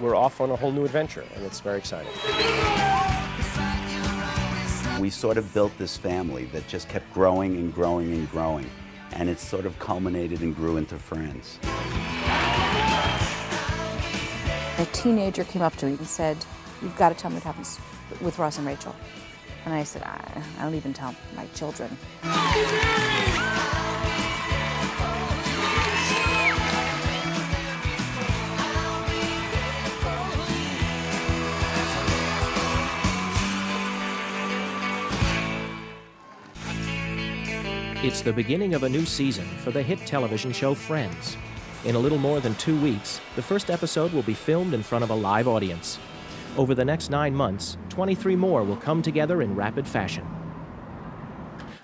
we're off on a whole new adventure, and it's very exciting. We sort of built this family that just kept growing and growing and growing, and it sort of culminated and grew into friends. A teenager came up to me and said, "You've got to tell me what happens with Ross and Rachel." And I said, I don't even tell my children. It's the beginning of a new season for the hit television show Friends. In a little more than 2 weeks, the first episode will be filmed in front of a live audience. Over the next 9 months, 23 more will come together in rapid fashion.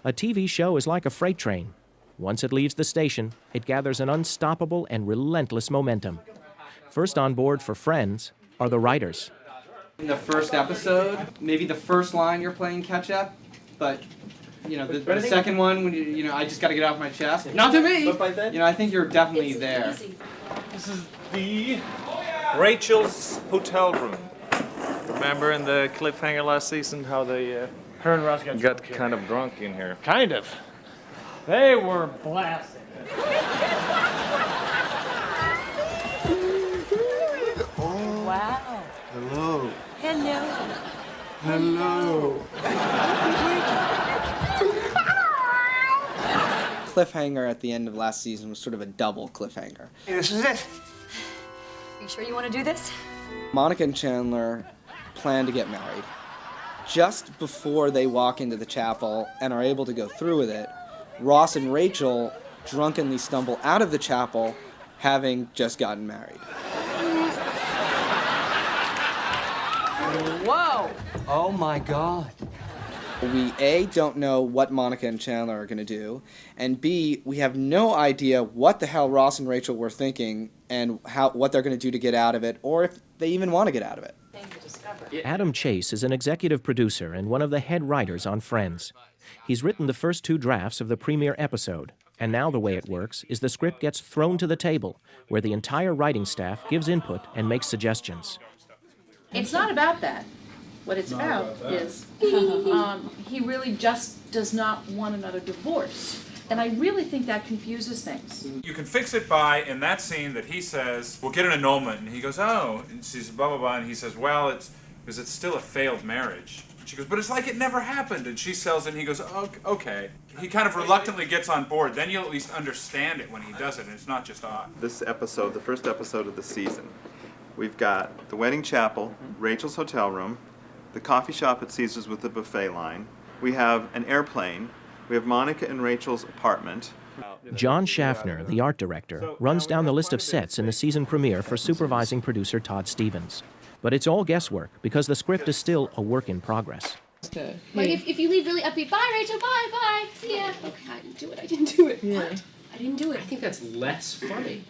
A TV show is like a freight train. Once it leaves the station, it gathers an unstoppable and relentless momentum. First on board for Friends are the writers. In the first episode, maybe the first line you're playing catch up, but you know, the second one, when I just got to get off my chest. Not to me! I think you're definitely there. This is the Rachel's hotel room. Remember in the cliffhanger last season how they her and Ross got kind of drunk in here? Kind of. They were blasted. Oh. Wow. Hello. Hello. Cliffhanger at the end of last season was sort of a double cliffhanger. This is it. Are you sure you want to do this? Monica and Chandler plan to get married. Just before they walk into the chapel and are able to go through with it, Ross and Rachel drunkenly stumble out of the chapel, having just gotten married. Whoa! Oh my God. We, A, don't know what Monica and Chandler are going to do, and B, we have no idea what the hell Ross and Rachel were thinking and what they're going to do to get out of it, or if they even want to get out of it. Adam Chase is an executive producer and one of the head writers on Friends. He's written the first 2 drafts of the premiere episode, and now the way it works is the script gets thrown to the table, where the entire writing staff gives input and makes suggestions. It's not about that. What it's about is he really just does not want another divorce. And I really think that confuses things. You can fix it by, in that scene that he says, we'll get an annulment, and he goes, oh, and she says, blah, blah, blah, and he says, well, it's because it's still a failed marriage. And she goes, but it's like it never happened, and she sells it, and he goes, oh, okay. He kind of reluctantly gets on board, then you'll at least understand it when he does it, and it's not just odd. This episode, the first episode of the season, we've got the wedding chapel, Rachel's hotel room, the coffee shop at Caesars with the buffet line, we have an airplane, we have Monica and Rachel's apartment. John Schaffner, the art director, runs down the list of sets in the season premiere for supervising producer Todd Stevens. But it's all guesswork because the script is still a work in progress. Like if you leave really upbeat, bye Rachel, bye, see ya. Okay, I didn't do it. Yeah. What? I didn't do it. I think that's less funny.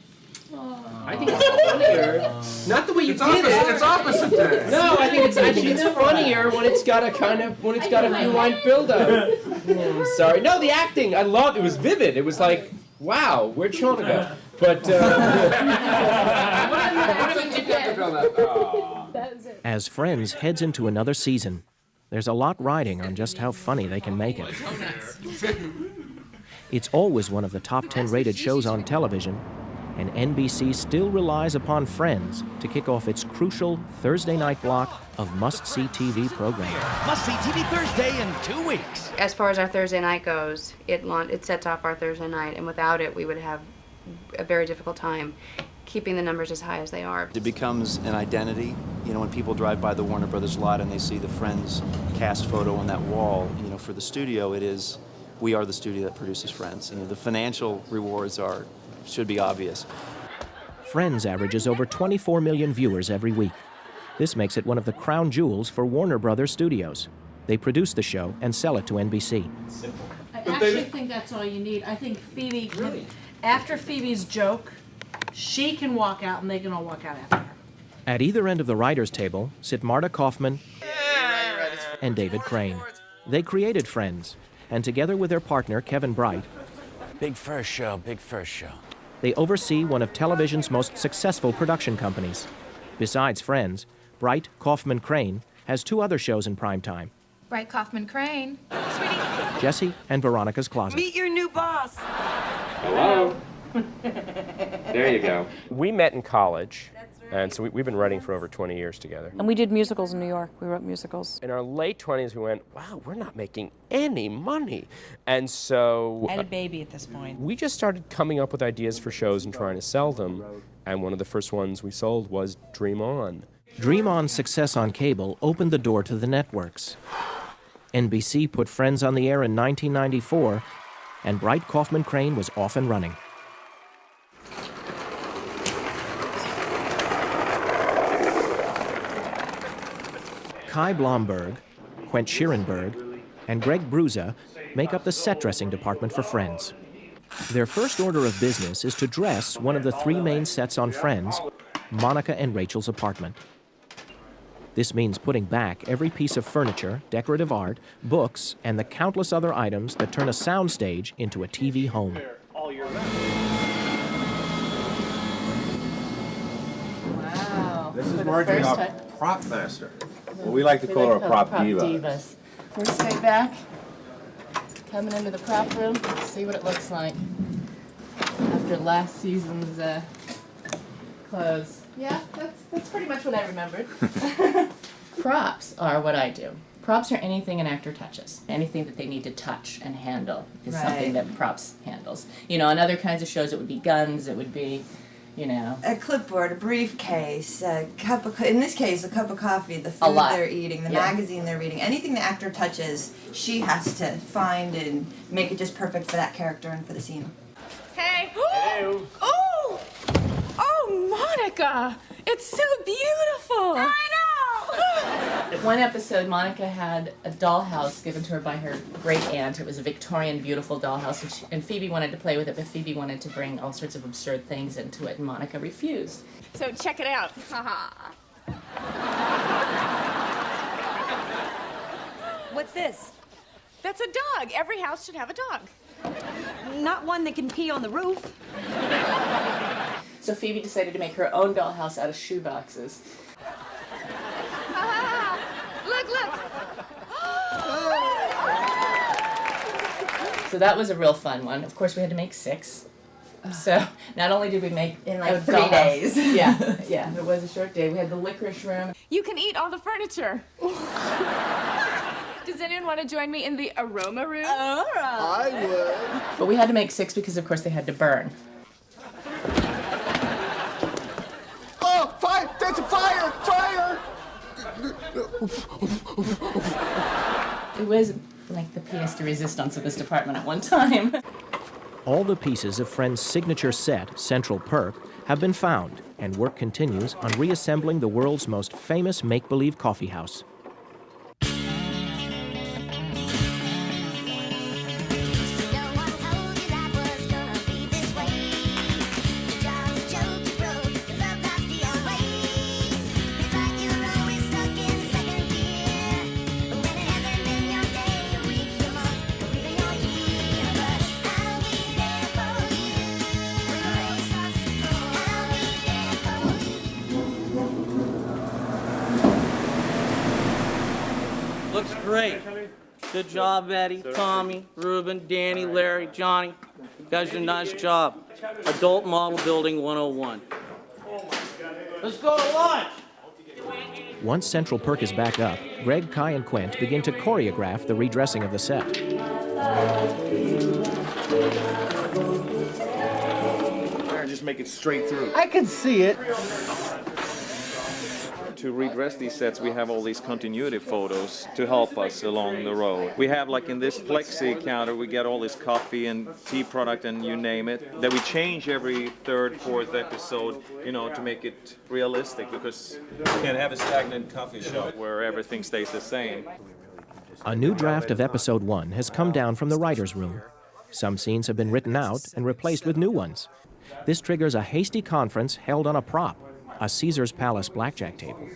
Oh. I think it's funnier. Not the way you did it. It's opposite then. No, I think it's funnier when it's got a few line build up. Sorry. No, the acting. I loved it. It was vivid. It was like, wow, where'd Sean go? But as Friends heads into another season, there's a lot riding on just how funny they can make it. It's always one of the top 10 rated shows on television, and NBC still relies upon Friends to kick off its crucial Thursday night block of must-see TV programming. Must-see TV Thursday in 2 weeks. As far as our Thursday night goes, it sets off our Thursday night, and without it, we would have a very difficult time keeping the numbers as high as they are. It becomes an identity. You know, when people drive by the Warner Brothers lot and they see the Friends cast photo on that wall, you know, for the studio, we are the studio that produces Friends. You know, the financial rewards should be obvious. Friends averages over 24 million viewers every week. This makes it one of the crown jewels for Warner Brothers Studios. They produce the show and sell it to NBC. I actually think that's all you need. I think Phoebe can, after Phoebe's joke, she can walk out and they can all walk out after her. At either end of the writers' table sit Marta Kaufman and David Crane. They created Friends, and together with their partner, Kevin Bright, Big first show. they oversee one of television's most successful production companies. Besides Friends, Bright Kaufman Crane has 2 other shows in prime time, Bright Kaufman Crane. Sweetie. Jessie and Veronica's Closet. Meet your new boss. Hello. There you go. We met in college, and so we've been writing for over 20 years together. And we did musicals in New York. We wrote musicals. In our late 20s, we went, wow, we're not making any money. And so I had a baby at this point. we just started coming up with ideas for shows and trying to sell them. And one of the first ones we sold was Dream On. Dream On's success on cable opened the door to the networks. NBC put Friends on the air in 1994, and Bright Kaufman Crane was off and running. Kai Blomberg, Quent Schierenberg, and Greg Bruza make up the set dressing department for Friends. Their first order of business is to dress one of the 3 main sets on Friends, Monica and Rachel's apartment. This means putting back every piece of furniture, decorative art, books, and the countless other items that turn a soundstage into a TV home. Wow. This is Marjorie, our prop master. Well, we like to call her a prop diva. Divas. First day back, coming into the prop room, let's see what it looks like after last season's clothes. Yeah, that's pretty much what I remembered. Props are what I do. Props are anything an actor touches. Anything that they need to touch and handle is something that props handles. You know, on other kinds of shows, it would be guns, it would be, you know. A clipboard, a briefcase, a cup of, in this case, a cup of coffee, the food they're eating, the magazine they're reading. Anything the actor touches, she has to find and make it just perfect for that character and for the scene. Hey. Hello. Oh! Oh, Monica! It's so beautiful! I know! One episode, Monica had a dollhouse given to her by her great aunt. It was a Victorian, beautiful dollhouse, and Phoebe wanted to play with it, but Phoebe wanted to bring all sorts of absurd things into it, and Monica refused. So check it out. Haha. What's this? That's a dog. Every house should have a dog. Not one that can pee on the roof. So Phoebe decided to make her own dollhouse out of shoe boxes. Look, look. So that was a real fun one. Of course, we had to make 6. So not only did we make in like a 3 dollhouse- days. yeah, it was a short day. We had the licorice room. You can eat all the furniture. Does anyone want to join me in the aroma room? I would. But we had to make 6 because, of course, they had to burn. Oh, fire! There's a fire! Fire! It was like the pièce de résistance of this department at one time. All the pieces of Friends' signature set, Central Perk, have been found, and work continues on reassembling the world's most famous make-believe coffee house. Looks great. Good job, Eddie, Tommy, Ruben, Danny, Larry, Johnny. You guys did a nice job. Adult Model Building 101. Let's go to lunch. Once Central Perk is back up, Greg, Kai, and Quent begin to choreograph the redressing of the set. Just make it straight through. I can see it. To redress these sets, we have all these continuity photos to help us along the road. We have, like in this plexi counter, we get all this coffee and tea product and you name it, that we change every 3rd, 4th episode, you know, to make it realistic, because you can't have a stagnant coffee shop where everything stays the same. A new draft of Episode 1 has come down from the writer's room. Some scenes have been written out and replaced with new ones. This triggers a hasty conference held on a prop, a Caesar's Palace blackjack table.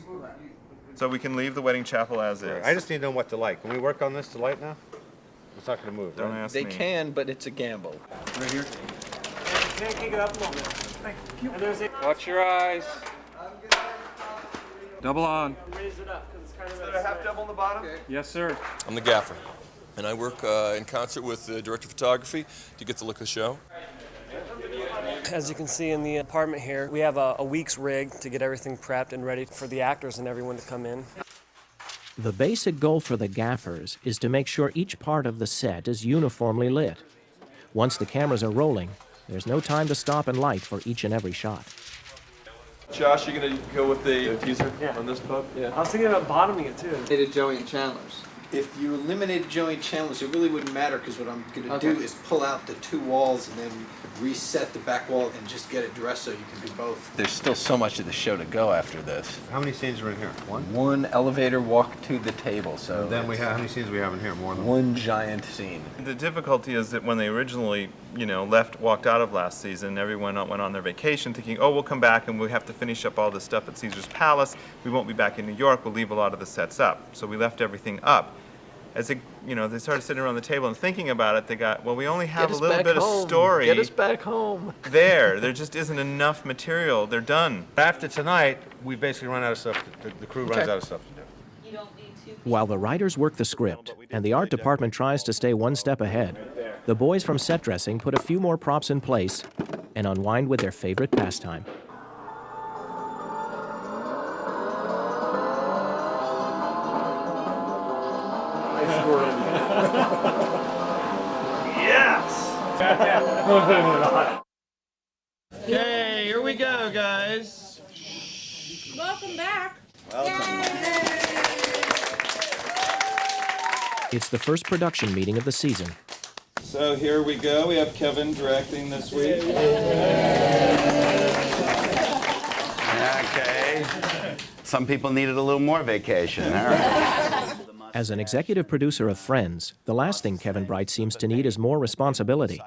So we can leave the wedding chapel as is. I just need to know what to light. Can we work on this to light now? It's not going to move. Don't right? ask They me. can, but it's a gamble. Right here. Can I kick it up a moment? Thank you. Watch your eyes. Double on. Raise it up because it's kind of. Is there a half double on the bottom? Yes, sir. I'm the gaffer, and I work in concert with the director of photography to get the look of the show. As you can see in the apartment here, we have a week's rig to get everything prepped and ready for the actors and everyone to come in. The basic goal for the gaffers is to make sure each part of the set is uniformly lit. Once the cameras are rolling, there's no time to stop and light for each and every shot. Josh, you gonna go with the diffuser on this pub? Yeah. I was thinking about bottoming it too. They did Joey and Chandler's. If you eliminated Joey and Chandler's, it really wouldn't matter because what I'm going to Okay. do is pull out the two walls and then reset the back wall and just get it dressed so you can do both. There's still so much of the show to go after this. How many scenes are in here? One? One elevator walk to the table, so And then we have, how many scenes do we have in here? More than one giant scene. The difficulty is that when they originally, walked out of last season, everyone went on their vacation thinking, oh, we'll come back and we have to finish up all this stuff at Caesar's Palace. We won't be back in New York. We'll leave a lot of the sets up. So we left everything up. As they started sitting around the table and thinking about it, they got, well, we only have a little bit of story. Get us back home. There just isn't enough material. They're done. After tonight, we basically run out of stuff. The crew runs out of stuff to do. While the writers work the script and the art department tries to stay one step ahead, the boys from set dressing put a few more props in place and unwind with their favorite pastime. Okay, here we go, guys. Welcome back. It's the first production meeting of the season. So here we go. We have Kevin directing this week. Okay. Some people needed a little more vacation. All right. As an executive producer of Friends, the last thing Kevin Bright seems to need is more responsibility.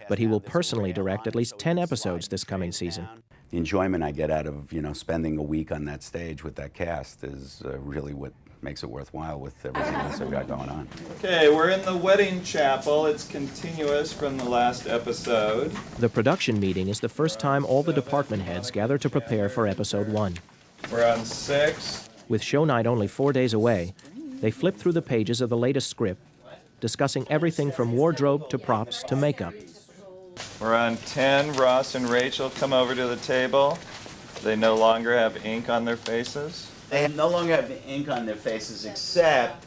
But he will personally direct at least 10 episodes this coming season. The enjoyment I get out of, spending a week on that stage with that cast is really what makes it worthwhile with everything else I've got going on. Okay, we're in the wedding chapel. It's continuous from the last episode. The production meeting is the first time all the department heads gather to prepare for episode 1. We're on 6. With show night only 4 days away, they flip through the pages of the latest script, discussing everything from wardrobe to props to makeup. We're on 10. Ross and Rachel come over to the table. They no longer have ink on their faces. They no longer have ink on their faces, except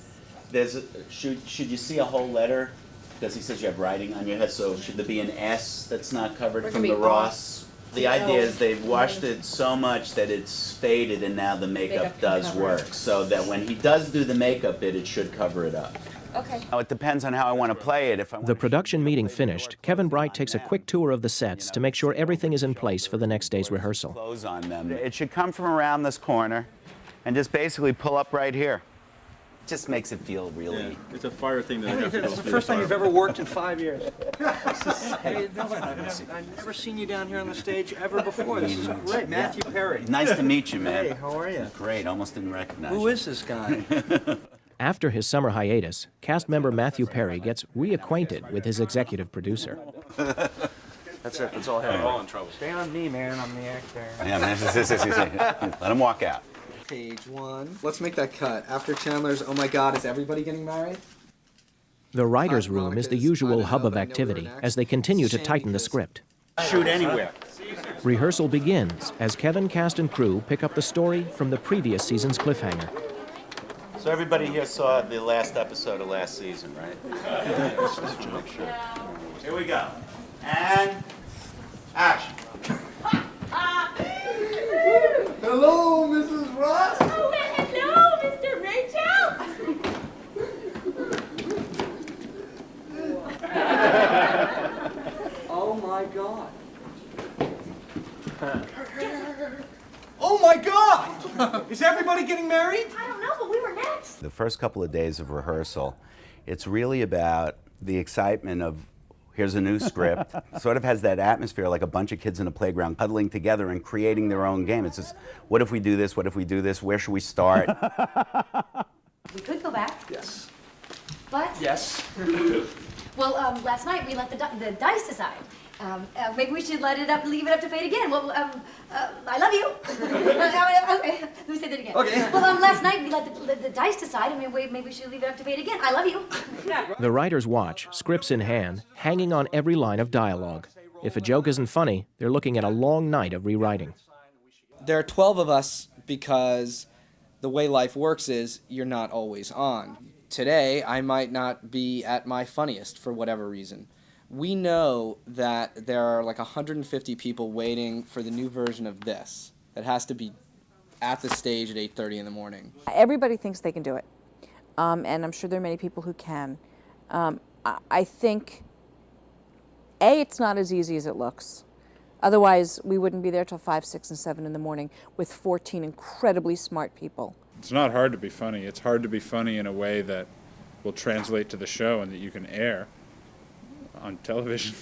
should you see a whole letter? Because he says you have writing on your head, so should there be an S that's not covered from the Ross? The idea is they've washed it so much that it's faded and now the makeup does work. So that when he does do the makeup bit, it should cover it up. Okay. Now, it depends on how I want to play it. The production meeting finished, Kevin Bright takes a quick tour of the sets to make sure everything is in place for the next day's rehearsal. Close on them. It should come from around this corner and just basically pull up right here. It just makes it feel really... It's a fire thing that It's the first time you've ever worked in 5 years. I've never seen you down here on the stage ever before. This is great. Matthew Perry. Nice to meet you, man. Hey, how are you? Great. Almost didn't recognize Who you. is this guy? After his summer hiatus, cast member Matthew Perry gets reacquainted with his executive producer. That's it. That's all I have. We're all in trouble. Stay on me, man. I'm the actor. Yeah, man. Let him walk out. Page 1. Let's make that cut. After Chandler's, oh my God, is everybody getting married? The writer's room is the usual hub of activity as they continue to tighten the script. Shoot anywhere. Rehearsal begins as Kevin, cast, and crew pick up the story from the previous season's cliffhanger. So everybody here saw the last episode of last season, right? Here we go. And action. Hello, Mrs. Ross. Oh, hello, Mr. Rachel. Oh my God. Oh my God! Is everybody getting married? I don't know, but we were next. The first couple of days of rehearsal, it's really about the excitement of here's a new script. Sort of has that atmosphere like a bunch of kids in a playground huddling together and creating their own game. It's just, what if we do this? What if we do this? Where should we start? We could go back. Yes. But? Yes. Well, last night we let the dice decide. Maybe we should leave it up to fate again. Well, I love you. Okay. Okay, let me say that again. Okay. Well, last night we let the dice decide. I mean, maybe we should leave it up to fate again. I love you. The writers watch, scripts in hand, hanging on every line of dialogue. If a joke isn't funny, they're looking at a long night of rewriting. There are 12 of us because the way life works is you're not always on. Today, I might not be at my funniest for whatever reason. We know that there are like 150 people waiting for the new version of this that has to be at the stage at 8:30 in the morning. Everybody thinks they can do it, and I'm sure there are many people who can. I think, A, it's not as easy as it looks. Otherwise, we wouldn't be there till 5, 6, and 7 in the morning with 14 incredibly smart people. It's not hard to be funny. It's hard to be funny in a way that will translate to the show and that you can air on television.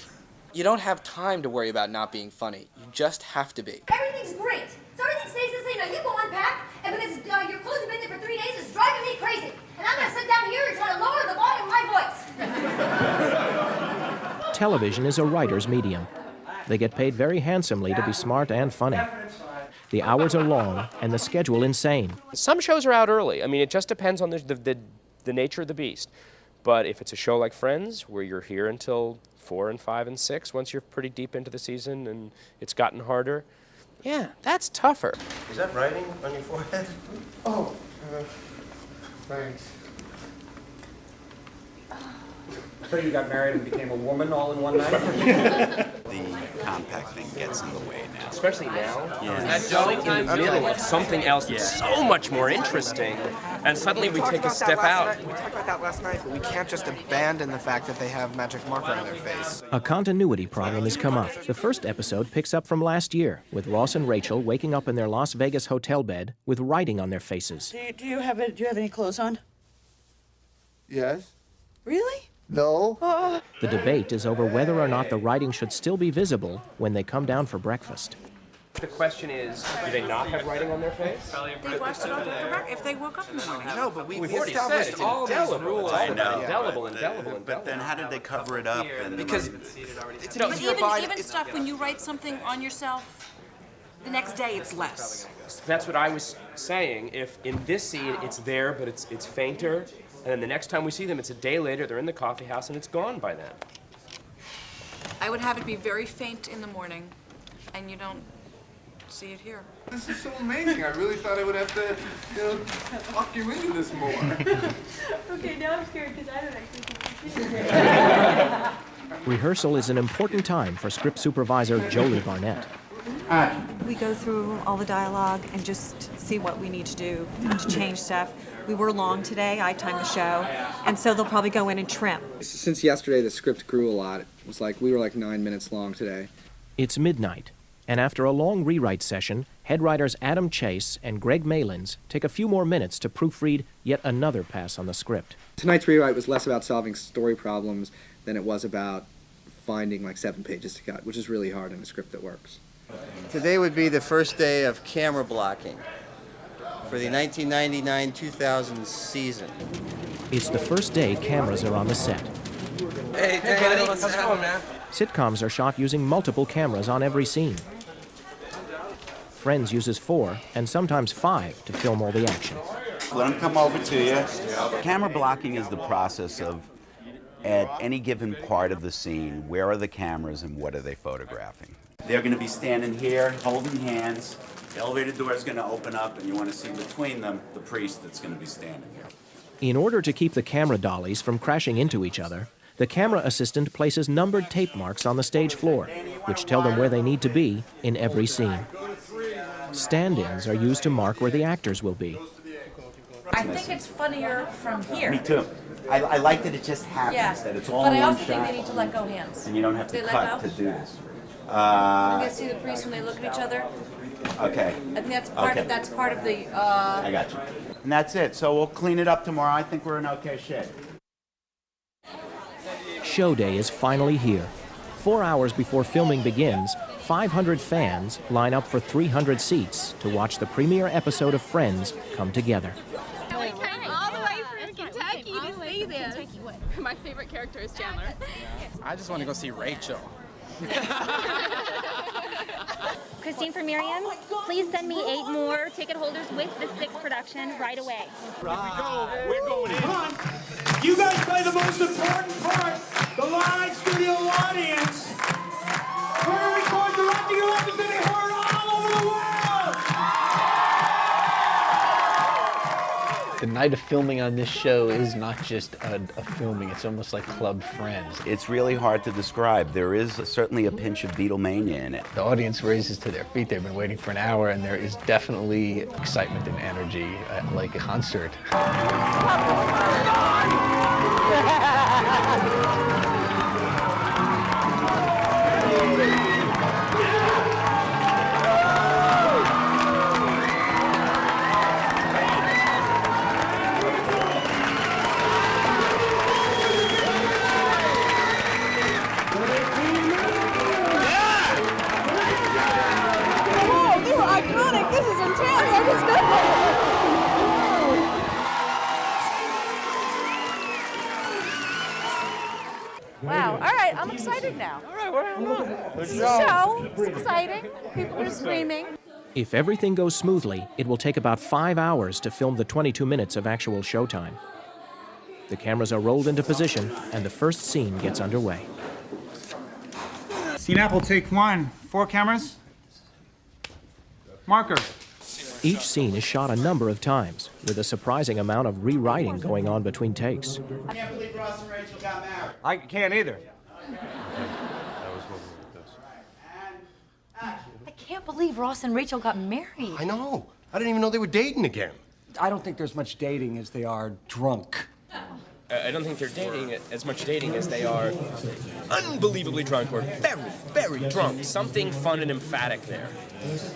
You don't have time to worry about not being funny. You just have to be. Everything's great. So everything stays the same. Now you go unpack, and because your clothes have been there for 3 days, it's driving me crazy. And I'm going to sit down here and try to lower the volume of my voice. Television is a writer's medium. They get paid very handsomely to be smart and funny. The hours are long and the schedule insane. Some shows are out early. I mean, it just depends on the nature of the beast. But if it's a show like Friends, where you're here until 4 and 5 and 6, once you're pretty deep into the season and it's gotten harder, yeah, that's tougher. Is that writing on your forehead? Oh, thanks. So you got married and became a woman all in one night? The compact thing gets in the way now. Especially now. Yeah. That's like in the middle of something else that's so much more interesting, and suddenly we take a step out. We talked about that last night, but we can't just abandon the fact that they have magic marker on their face. A continuity problem has come up. The first episode picks up from last year, with Ross and Rachel waking up in their Las Vegas hotel bed with writing on their faces. Do you have any clothes on? Yes? Really? No. The debate is over whether or not the writing should still be visible when they come down for breakfast. The question is, do they not have writing on their face? They washed it off if they woke up in the morning. No, but We've already said it's indelible. I know. Indelible. But then how did they cover it up? Because But even stuff when you write something on yourself, the next day it's less. That's what I was saying. If in this scene it's there, but it's fainter, and then the next time we see them, it's a day later, they're in the coffee house, and it's gone by then. I would have it be very faint in the morning, and you don't see it here. This is so amazing. I really thought I would have to, talk you into this more. Okay, now I'm scared because I don't actually Rehearsal is an important time for script supervisor Jolie Barnett. We go through all the dialogue and just see what we need to do to change stuff. We were long today, I timed the show, and so they'll probably go in and trim. Since yesterday, the script grew a lot. It was like, we were like 9 minutes long today. It's midnight, and after a long rewrite session, head writers Adam Chase and Greg Malins take a few more minutes to proofread yet another pass on the script. Tonight's rewrite was less about solving story problems than it was about finding like 7 pages to cut, which is really hard in a script that works. Today would be the first day of camera blocking for the 1999-2000 season. It's the first day cameras are on the set. Hey buddy, how's it going, man? Sitcoms are shot using multiple cameras on every scene. Friends uses 4 and sometimes 5 to film all the action. Let them come over to you. Camera blocking is the process of, at any given part of the scene, where are the cameras and what are they photographing? They're going to be standing here, holding hands. The elevator door is going to open up, and you want to see between them the priest that's going to be standing here. In order to keep the camera dollies from crashing into each other, the camera assistant places numbered tape marks on the stage floor, which tell them where they need to be in every scene. Stand-ins are used to mark where the actors will be. I think it's funnier from here. Me too. I like that it just happens, that it's all in one shot. But I also think they need to let go hands. And you don't have to They let cut go? to do this. You guys see the priest when they look at each other? Okay. I think that's part Okay. of the. I got you. And that's it. So we'll clean it up tomorrow. I think we're in okay shape. Show day is finally here. 4 hours before filming begins, 500 fans line up for 300 seats to watch the premiere episode of Friends come together. We came all the way from Kentucky to see this. My favorite character is Chandler. I just want to go see Rachel. Christine for Miriam, please send me 8 more ticket holders with the 6th production right away. Here we go. We're going in. Come on. You guys play the most important part, the live studio audience. We're going to record directing your episode to be heard all over the world. The night of filming on this show is not just a filming, it's almost like club friends. It's really hard to describe. There is certainly a pinch of Beatlemania in it. The audience raises to their feet. They've been waiting for an hour, and there is definitely excitement and energy, like a concert. Wow, all right, I'm excited now. All right, it's a show, it's exciting, people are screaming. If everything goes smoothly, it will take about 5 hours to film the 22 minutes of actual showtime. The cameras are rolled into position, and the first scene gets underway. Scene Apple, take 1. 4 cameras. Marker. Each scene is shot a number of times, with a surprising amount of rewriting going on between takes. I can't believe Ross and Rachel got married. I can't either. I can't believe Ross and Rachel got married. I know. I didn't even know they were dating again. I don't think there's much dating as they are drunk. I don't think they're dating as much dating as they are unbelievably drunk or very, very drunk. Something fun and emphatic there.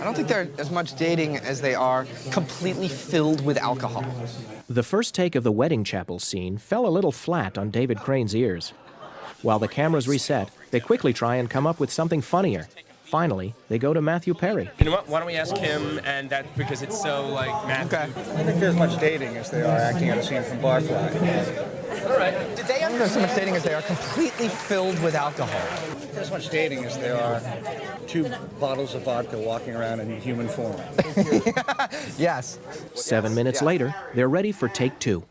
I don't think they're as much dating as they are completely filled with alcohol. The first take of the wedding chapel scene fell a little flat on David Crane's ears. While the cameras reset, they quickly try and come up with something funnier. Finally, they go to Matthew Perry. You know what? Why don't we ask him, and that because it's so like Matthew. Okay. I don't think there's much dating as they are acting out a scene from Barfly. All right. Did they have so much dating as they are completely filled with alcohol? There's much dating as they are 2 bottles of vodka walking around in human form. Yes. 7 minutes later, they're ready for take 2.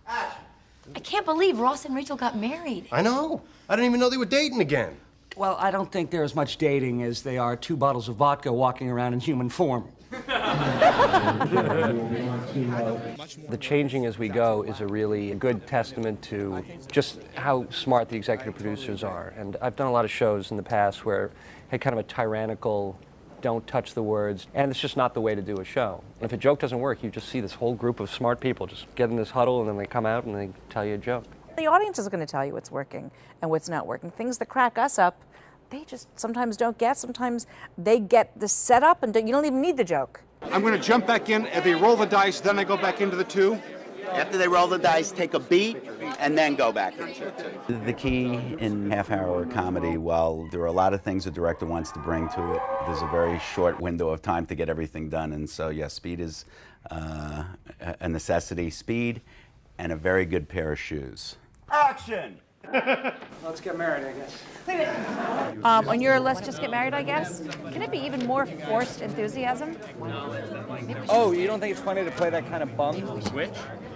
I can't believe Ross and Rachel got married. I know. I didn't even know they were dating again. Well, I don't think there's much dating as they are 2 bottles of vodka walking around in human form. The changing as we go is a really good testament to just how smart the executive producers are. And I've done a lot of shows in the past where had kind of a tyrannical, don't touch the words, and it's just not the way to do a show. And if a joke doesn't work, you just see this whole group of smart people just get in this huddle, and then they come out and they tell you a joke. The audience is going to tell you what's working and what's not working. Things that crack us up, they just sometimes don't get. Sometimes they get the setup and you don't even need the joke. I'm going to jump back in. If they roll the dice, then I go back into the 2. After they roll the dice, take a beat, and then go back into it. The key in half-hour comedy, while there are a lot of things a director wants to bring to it, there's a very short window of time to get everything done. And so, yes, speed is a necessity. Speed and a very good pair of shoes. Action! Let's get married, I guess. Wait a minute. On your let's just get married, I guess, can it be even more forced enthusiasm? Oh, you don't think it's funny to play that kind of bum? Which?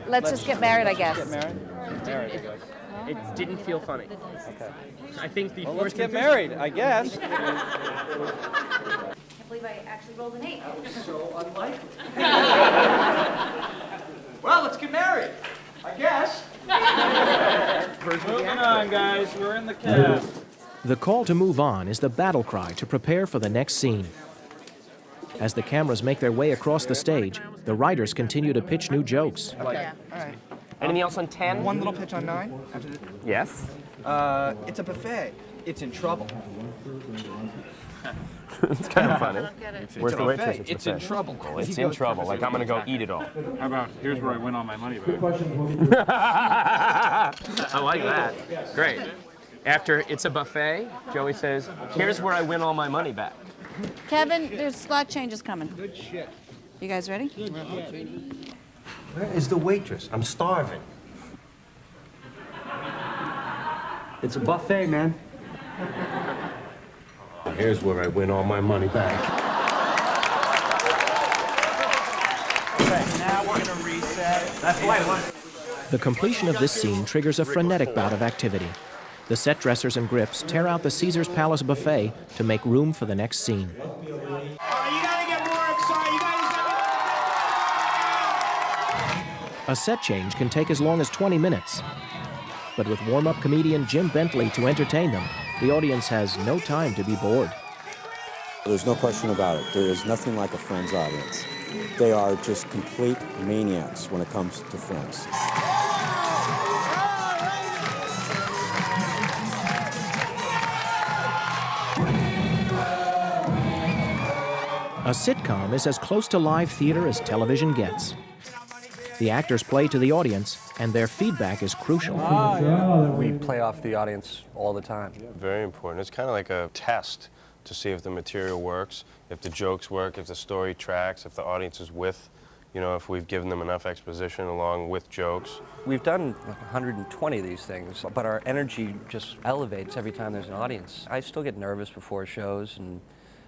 Let's just get married, I guess. Get married? It didn't feel funny. Okay. I think the Well, let's get married, I guess. I can't believe I actually rolled an 8. So unlikely. Well, let's get married, I guess. Moving on, guys. We're in the cab. The call to move on is the battle cry to prepare for the next scene. As the cameras make their way across the stage, the writers continue to pitch new jokes. Okay. All right. Anything else on 10? One little pitch on 9. Yes. It's a buffet. It's in trouble. It's kind of funny. Where's the waitress? It's in trouble. Oh, it's in trouble. Like I'm gonna go eat it all. How about here's where I win all my money back? I like that. Great. After it's a buffet, Joey says, "Here's where I win all my money back." Kevin, there's slot changes coming. Good shit. You guys ready? Where is the waitress? I'm starving. It's a buffet, man. here's where I win all my money back. Okay, now we're gonna reset. That's the way. The completion of this scene triggers a frenetic bout of activity. The set dressers and grips tear out the Caesar's Palace buffet to make room for the next scene. You gotta get more excited. You guys A set change can take as long as 20 minutes. But with warm-up comedian Jim Bentley to entertain them, the audience has no time to be bored. There's no question about it. There is nothing like a Friends audience. They are just complete maniacs when it comes to Friends. A sitcom is as close to live theater as television gets. The actors play to the audience, and their feedback is crucial. We play off the audience all the time. Very important. It's kind of like a test to see if the material works, if the jokes work, if the story tracks, if the audience is with, you know, if we've given them enough exposition along with jokes. We've done like 120 of these things, but our energy just elevates every time there's an audience. I still get nervous before shows, and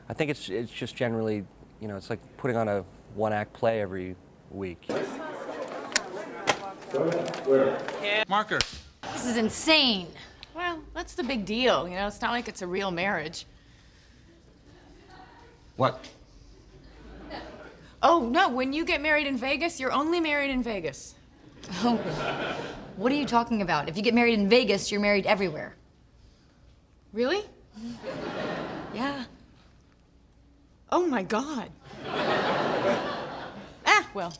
I think it's just generally, you know, it's like putting on a one-act play every week. Marker. This is insane. Well, that's the big deal. You know, it's not like it's a real marriage. What? Oh, no, when you get married in Vegas, you're only married in Vegas. Oh, what are you talking about? If you get married in Vegas, you're married everywhere. Really? Yeah. Oh, my God. Well.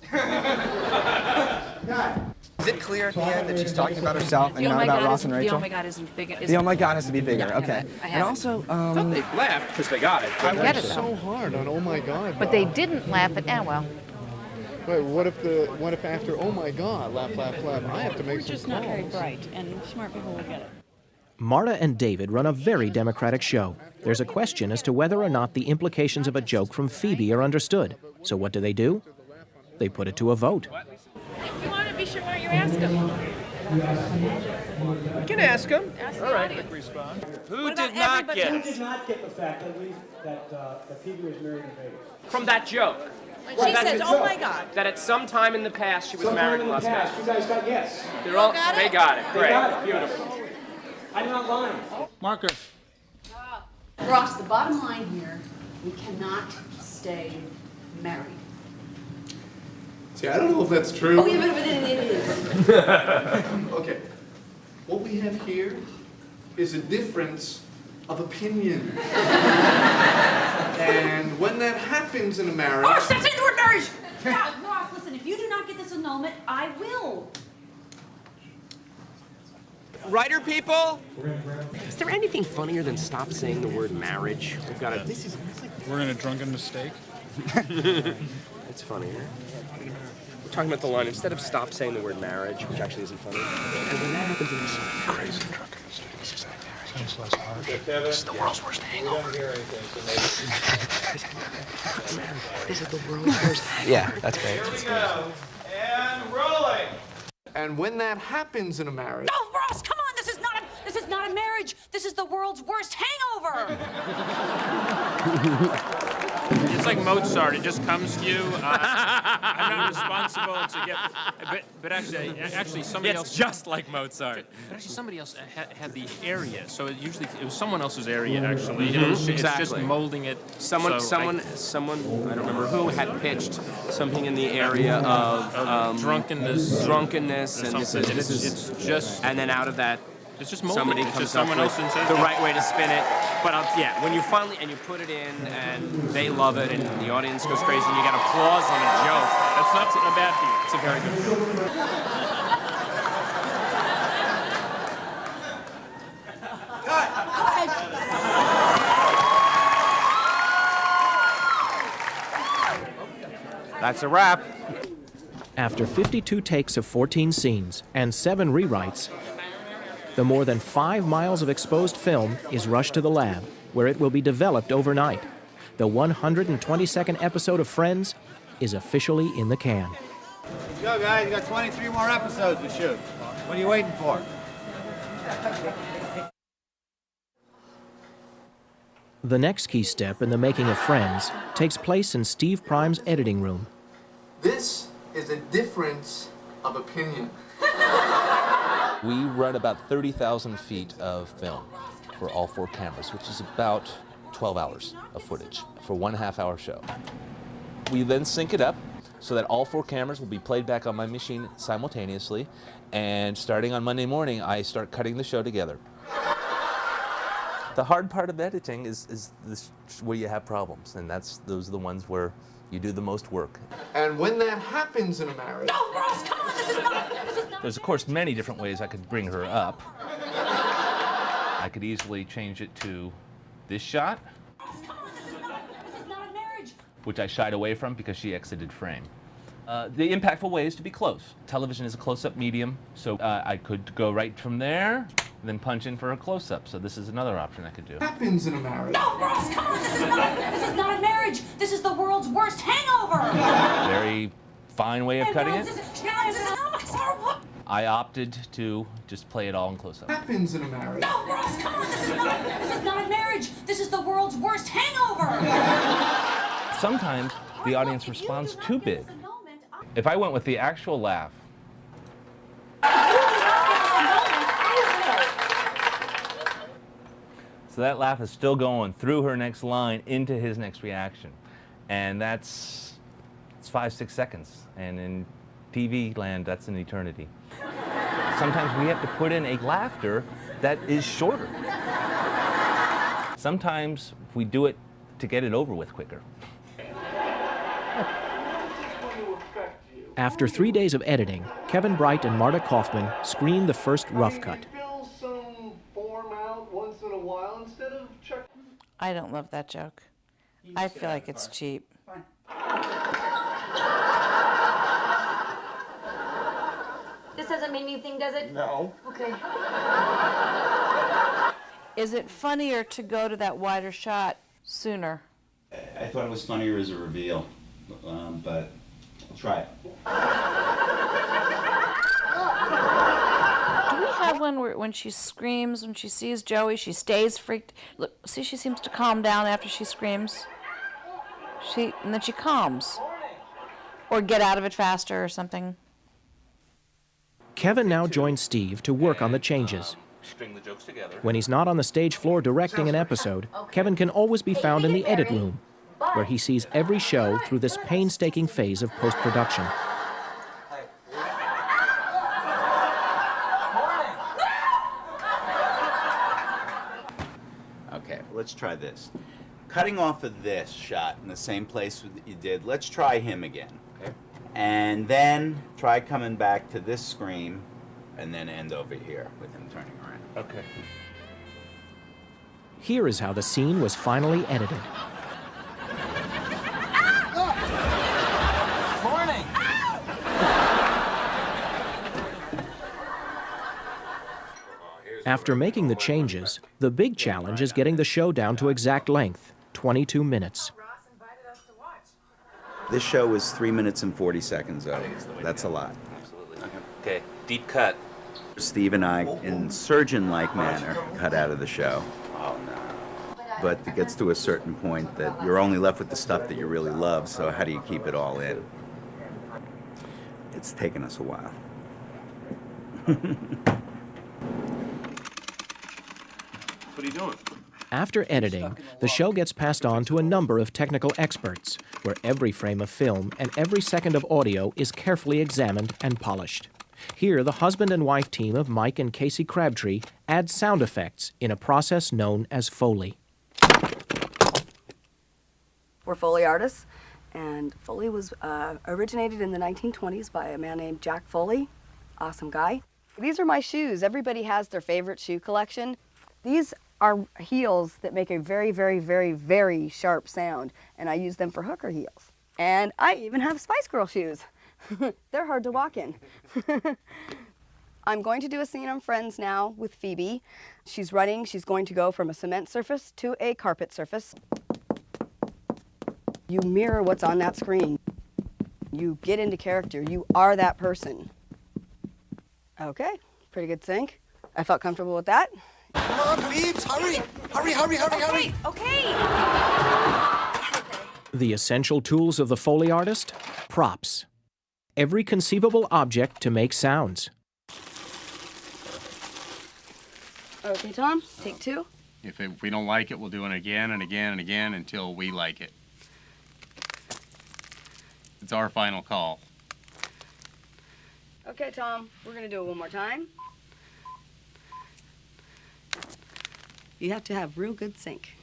Is it clear at the end that she's talking about herself and not about Ross and Rachel? The oh my God isn't big. The oh my God has to be bigger. Okay. And also, I thought they laughed because they got it. I get worked it, so hard on oh my God. But they didn't laugh at, well. Wait, what if after oh my God, laugh, laugh, laugh, I have to make some calls? We're just not very bright, and smart people will get it. Marta and David run a very democratic show. There's a question as to whether or not the implications of a joke from Phoebe are understood. So what do? They put it to a vote. If you want to be sure, why don't you ask them? You can ask them. Ask All right. Respond. Who did not get Who it? did not get the fact that Phoebe was married in Vegas? From that joke. She says, oh my God. That at some time in the past she was married in Las Vegas. You guys got yes. They got it. They Great. got it. Beautiful. I'm not lying. Marker. Ross, the bottom line here, we cannot stay married. See, I don't know if that's true. Oh, yeah, but it is. Okay. What we have here is a difference of opinion. And when that happens in a marriage... Ross, that's it, we're married! Yeah, Ross, listen, if you do not get this annulment, I will. Writer people? Is there anything funnier than stop saying the word marriage? We've got to... We're in a drunken mistake. It's funnier. We're talking about the line, instead of stop saying the word marriage, which actually isn't funny. And when that happens in Crazy drunken mistake. This is less harsh. This is the world's worst hangover. This is the world's worst. Yeah, that's great. Here we go. And rolling. And when that happens in a marriage... No, Ross, come on, this is not a marriage. This is the world's worst hangover. It's like Mozart. It just comes to you. I'm not responsible to get. But actually, somebody else. It's just like Mozart. But actually, somebody else had the area. So it was someone else's area. Actually, it's just molding it. Someone. I don't remember who had pitched something in the area of drunkenness. Drunkenness, and this is it's just. And then out of that. It's just molding. Somebody comes up with the right way to spin it. But yeah, when you finally, and you put it in, and they love it, and the audience goes crazy, and you get applause on a joke. That's not a bad thing. It's a very good joke. That's a wrap. After 52 takes of 14 scenes and 7 rewrites, the more than 5 miles of exposed film is rushed to the lab, where it will be developed overnight. The 122nd episode of Friends is officially in the can. Let's go, guys. You got 23 more episodes to shoot. What are you waiting for? The next key step in the making of Friends takes place in Steve Prime's editing room. This is a difference of opinion. We run about 30,000 feet of film for all 4 cameras, which is about 12 hours of footage for 1.5 hour show. We then sync it up so that all 4 cameras will be played back on my machine simultaneously, and starting on Monday morning, I start cutting the show together. The hard part of editing is this, where you have problems, and those are the ones where you do the most work. And when that happens in a marriage... No, girls, come on, this is not... There's, of course, many different ways I could bring her up. I could easily change it to this shot, which I shied away from because she exited frame. The impactful way is to be close. Television is a close-up medium, so I could go right from there, then punch in for a close-up. So this is another option I could do. Happens in a marriage. No, girls, come on, this is not a marriage. This is the world's worst hangover. Very fine way of cutting it. I opted to just play it all in close-up. Happens in a marriage. No, girls, come on, this is not a marriage. This is the world's worst hangover. Sometimes the audience responds too big. If I went with the actual laugh, so that laugh is still going through her next line into his next reaction, and it's 5-6 seconds, and in TV land that's an eternity. Sometimes we have to put in a laughter that is shorter. Sometimes we do it to get it over with quicker. After 3 days of editing, Kevin Bright and Marta Kaufman screened the first rough cut. I don't love that joke. I feel like it's cheap. This doesn't mean anything, does it? No. Okay. Is it funnier to go to that wider shot sooner? I thought it was funnier as a reveal, but I'll try it. Do we have one where when she screams, when she sees Joey, she stays freaked? Look, see, she seems to calm down after she screams. And then she calms. Or get out of it faster or something. Kevin now joins Steve to work on the changes. String the jokes together. When he's not on the stage floor directing an episode, Kevin can always be found in the edit room, where he sees every show through this painstaking phase of post-production. Okay, let's try this. Cutting off of this shot in the same place that you did, let's try him again. Okay. And then try coming back to this scream and then end over here with him turning around. Okay. Here is how the scene was finally edited. Morning. After making the changes, the big challenge is getting the show down to exact length, 22 minutes. This show was 3 minutes and 40 seconds, though. That's a lot. Absolutely. Okay, deep cut. Steve and I, in surgeon-like manner, cut out of the show. Oh, no. But it gets to a certain point that you're only left with the stuff that you really love, so how do you keep it all in? It's taken us a while. What are you doing? After editing, the show gets passed on to a number of technical experts, where every frame of film and every second of audio is carefully examined and polished. Here, the husband and wife team of Mike and Casey Crabtree add sound effects in a process known as Foley. We're Foley artists, and Foley was originated in the 1920s by a man named Jack Foley. Awesome guy. These are my shoes. Everybody has their favorite shoe collection. These are heels that make a very, very, very, very sharp sound, and I use them for hooker heels. And I even have Spice Girl shoes. They're hard to walk in. I'm going to do a scene on Friends now with Phoebe. She's running. She's going to go from a cement surface to a carpet surface. You mirror what's on that screen. You get into character. You are that person. Okay, pretty good sync. I felt comfortable with that. Come on, Phoebes, hurry! Hurry, hurry, hurry, hurry! Okay. The essential tools of the Foley artist? Props. Every conceivable object to make sounds. Okay, Tom, take 2. If we don't like it, we'll do it again and again and again until we like it. It's our final call. Okay, Tom, we're gonna do it one more time. You have to have real good sync.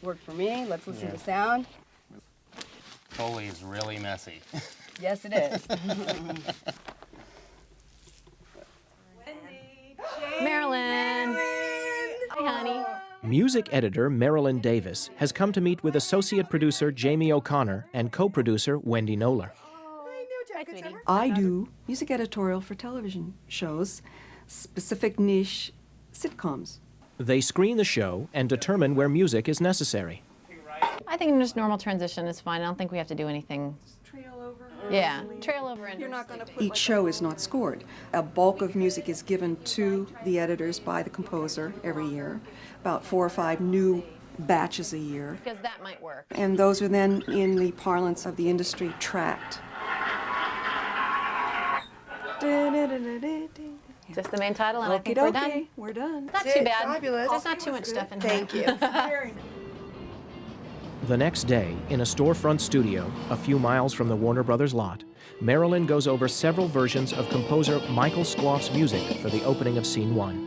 Work for me. Let's listen to sound. Foley is really messy. Yes, it is. Marilyn. Hi, honey. Music editor Marilyn Davis has come to meet with associate producer Jamie O'Connor and co-producer Wendy Knoller. Hi, sweetie. I do music editorial for television shows, specific niche sitcoms. They screen the show and determine where music is necessary. I think just normal transition is fine. I don't think we have to do anything. Trail over. Yeah, trail over and. You're not going to put each show is not scored. A bulk of music is given to the editors by the composer every year, about 4 or 5 new batches a year. Because that might work. And those are then, in the parlance of the industry, tracked. Just the main title, and I think we're done. We're done. Not too bad. Fabulous. There's not too much stuff in here. Thank you. The next day, in a storefront studio a few miles from the Warner Brothers lot, Marilyn goes over several versions of composer Michael Squoff's music for the opening of Scene 1.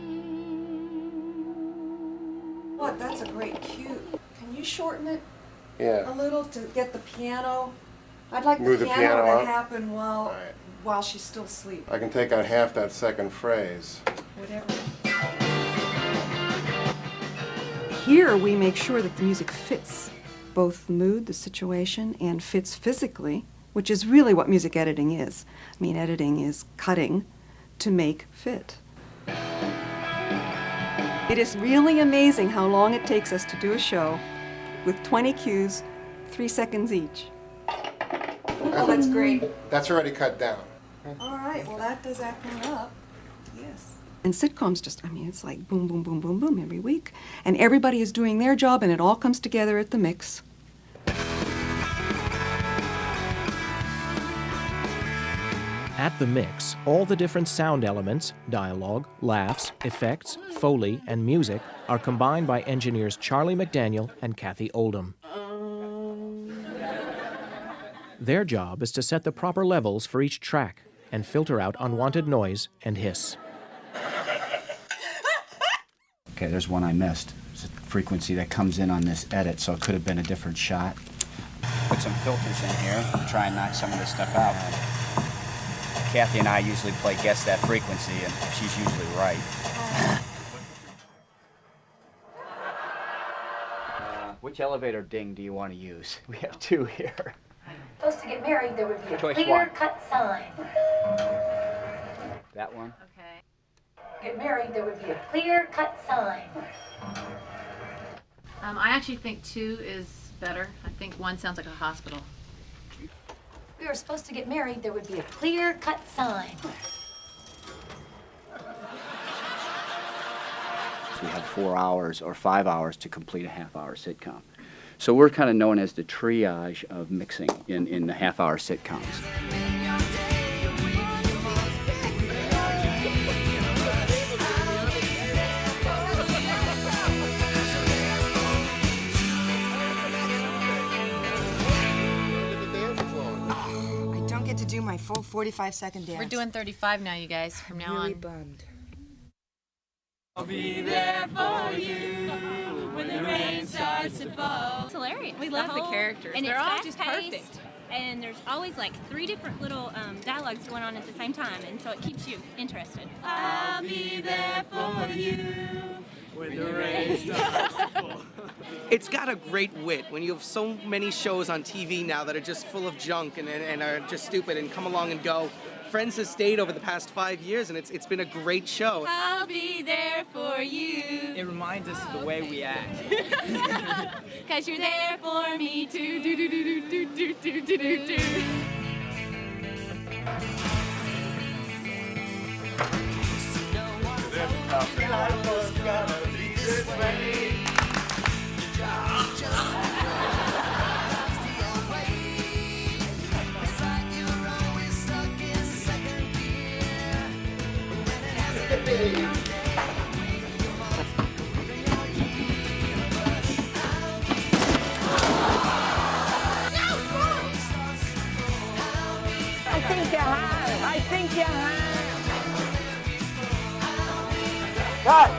What? That's a great cue. Can you shorten it Yeah. a little to get the piano? I'd like Move the the piano piano to up? happen while she's still asleep. I can take out half that second phrase. Whatever. Here we make sure that the music fits both the mood, the situation, and fits physically, which is really what music editing is. I mean, editing is cutting to make fit. It is really amazing how long it takes us to do a show with 20 cues, 3 seconds each. Oh, that's great. That's already cut down. All right, well, that does acting up. Yes. And sitcoms just, I mean, it's like boom, boom, boom, boom, boom every week. And everybody is doing their job, and it all comes together at the mix. At the mix, all the different sound elements, dialogue, laughs, effects, Foley, and music are combined by engineers Charlie McDaniel and Kathy Oldham. Their job is to set the proper levels for each track and filter out unwanted noise and hiss. Okay, there's one I missed. It's a frequency that comes in on this edit, so it could have been a different shot. Put some filters in here, try and knock some of this stuff out. Kathy and I usually play guess that frequency, and she's usually right. Which elevator ding do you want to use? We have 2 here. Supposed to get married, there would be a Choice clear-cut sign. That one? Okay. Get married, there would be a clear-cut sign. I actually think 2 is better. I think 1 sounds like a hospital. We were supposed to get married, there would be a clear-cut sign. We have 4 hours or 5 hours to complete a half-hour sitcom. So we're kind of known as the triage of mixing in the half-hour sitcoms. I don't get to do my full 45-second dance. We're doing 35 now, you guys, from now on. Bummed. I'll be there for you when the rain starts to fall. It's hilarious. We love the characters. And They're it's all just fast-paced, perfect. And there's always like 3 different little dialogues going on at the same time, and so it keeps you interested. I'll be there for you when the rain starts to fall. It's got a great wit. When you have so many shows on TV now that are just full of junk and are just stupid and come along and go, Friends has stayed over the past 5 years, and it's been a great show. I'll be there for you. It reminds us of the way we act. Cause you're there for me too. Do do do do do do do do do. I think you have. I think you have. Cut.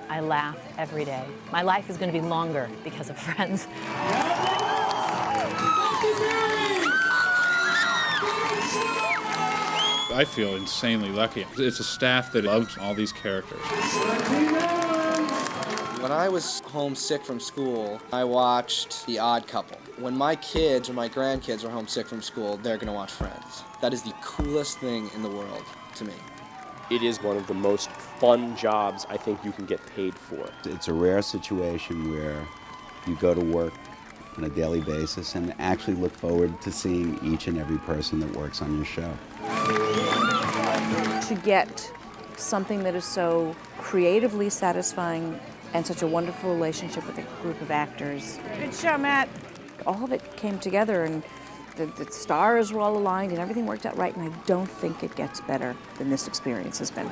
I laugh every day. My life is going to be longer because of Friends. I feel insanely lucky. It's a staff that loves all these characters. When I was homesick from school, I watched The Odd Couple. When my kids or my grandkids are homesick from school, they're going to watch Friends. That is the coolest thing in the world to me. It is one of the most fun jobs I think you can get paid for. It's a rare situation where you go to work on a daily basis and actually look forward to seeing each and every person that works on your show. To get something that is so creatively satisfying and such a wonderful relationship with a group of actors. Good show, Matt. All of it came together and the stars were all aligned and everything worked out right, and I don't think it gets better than this experience has been.